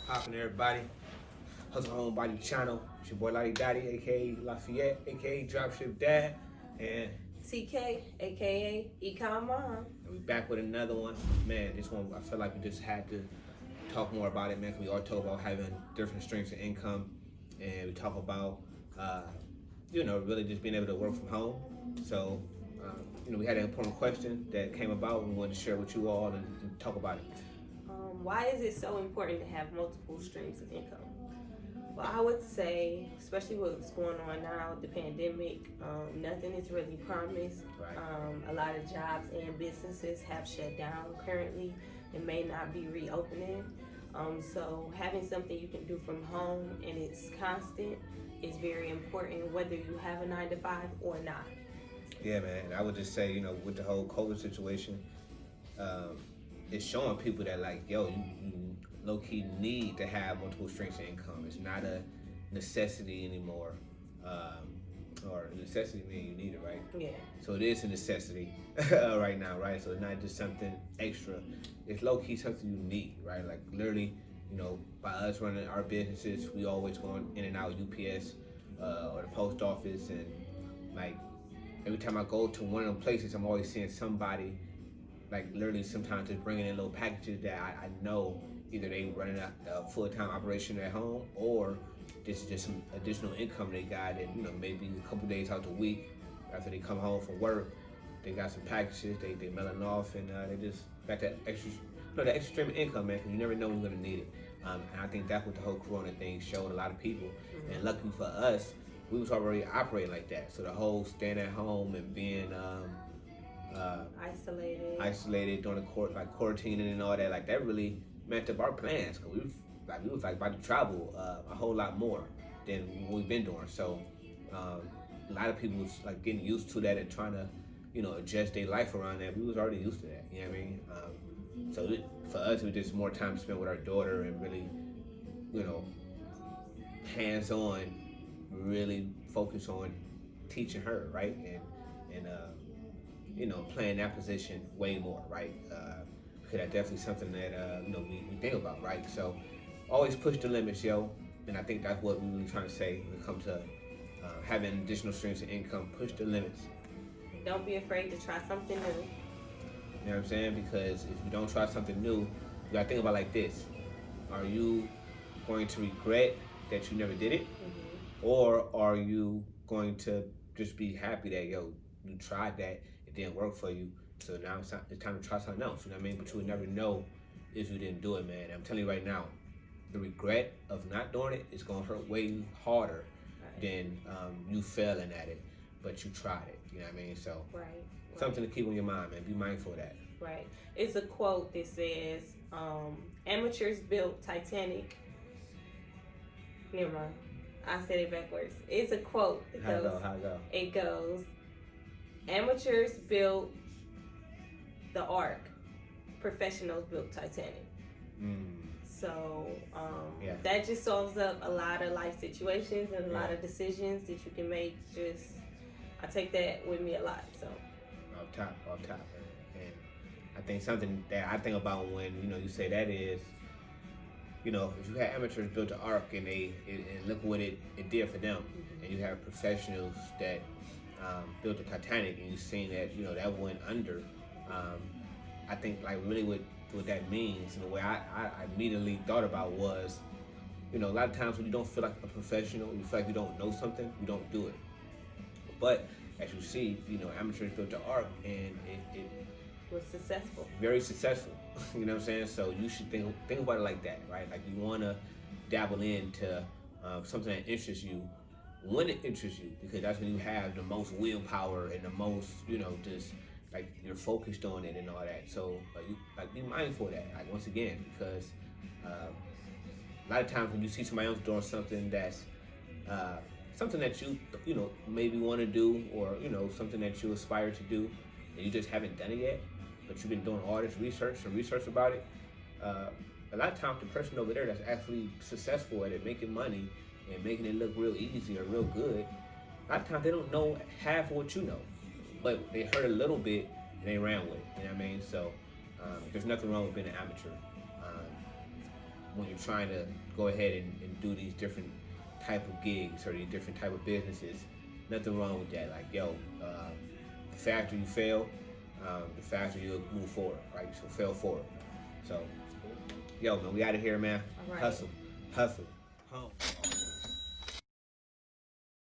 Popping everybody. Hustle Home Body Channel. It's your boy Lottie Dottie, aka Lafayette, aka Dropship Dad. And TK, aka Econ Mom. we back with another one. Man, this one I feel like we just had to talk more about it, man, 'cause we all talk about having different streams of income. And we talk about really just being able to work from home. So we had an important question that came about and we wanted to share with you all and talk about it. Why is it so important to have multiple streams of income? Well, I would say, especially what's going on now with the pandemic, nothing is really promised. Right. A lot of jobs and businesses have shut down currently and may not be reopening. So having something you can do from home and it's constant is very important, whether you have a 9 to 5 or not. Yeah, man. I would just say, with the whole COVID situation, it's showing people that you low key need to have multiple streams of income. It's not a necessity anymore, or a necessity means you need it, right? Yeah. So it is a necessity right now, right? So it's not just something extra. It's low key something you need, right? Like literally, by us running our businesses, we always going in and out UPS or the post office, and like every time I go to one of them places, I'm always seeing somebody, like literally sometimes just bringing in little packages that I know either they running a full-time operation at home or this is just some additional income they got, and maybe a couple days out the week after they come home from work, they got some packages, they mailing off, and they just got that extra, that extra stream of income, man, because you never know when you're gonna need it. And I think that's what the whole Corona thing showed a lot of people. Mm-hmm. And luckily for us, we was already operating like that. So the whole staying at home and being isolated during the quarantining and all that, like that really messed up our plans, because we was about to travel a whole lot more than what we've been doing. So a lot of people was like getting used to that and trying to adjust their life around that. We was already used to that, you know what I mean? For us, it was just more time spent with our daughter and really hands-on, really focus on teaching her, right? And playing that position way more, right? Because that's definitely something that we think about, right? So always push the limits, yo. And I think that's what we're really trying to say when it comes to having additional streams of income. Push the limits. Don't be afraid to try something new. You know what I'm saying? Because if you don't try something new, you gotta think about it like this: are you going to regret that you never did it, or are you going to just be happy that you tried that, it didn't work for you, so now it's time to try something else? You know what I mean? But you would never know if you didn't do it, man. I'm telling you right now, the regret of not doing it is gonna hurt way harder than you failing at it, but you tried it. You know what I mean? So something to keep on your mind, man. Be mindful of that. Right. It's a quote that says, amateurs built Titanic. Never mind. I said it backwards. It's a quote. How it go? It goes, amateurs built the Ark, professionals built Titanic. So that just solves up a lot of life situations and a lot of decisions that you can make. I take that with me a lot. So off top. And I think something that I think about when you say that is, if you had amateurs build the Ark and look what it did for them, and you have professionals that built the Titanic and you seen that that went under. I think like really what that means, and the way I immediately thought about was, a lot of times when you don't feel like a professional, you feel like you don't know something, you don't do it. But as you see, amateurs built the Ark and it was successful. Very successful. You know what I'm saying? So you should think about it like that, right? Like you want to dabble into something that interests you when it interests you, because that's when you have the most willpower and the most, just like you're focused on it and all that. So be mindful of that. Like once again, because a lot of times when you see somebody else doing something that's something that you maybe want to do, or something that you aspire to do, and you just haven't done it yet, but you've been doing all this research about it. A lot of times the person over there that's actually successful at it, making money and making it look real easy or real good, a lot of times they don't know half of what you know, but they heard a little bit and they ran with it. You know what I mean? So there's nothing wrong with being an amateur. when you're trying to go ahead and do these different type of gigs or these different type of businesses. Nothing wrong with that. Like, yo, the faster you fail, the faster you'll move forward, right? So fail forward. So, yo, man, we out of here, man. All right. Hustle. Home.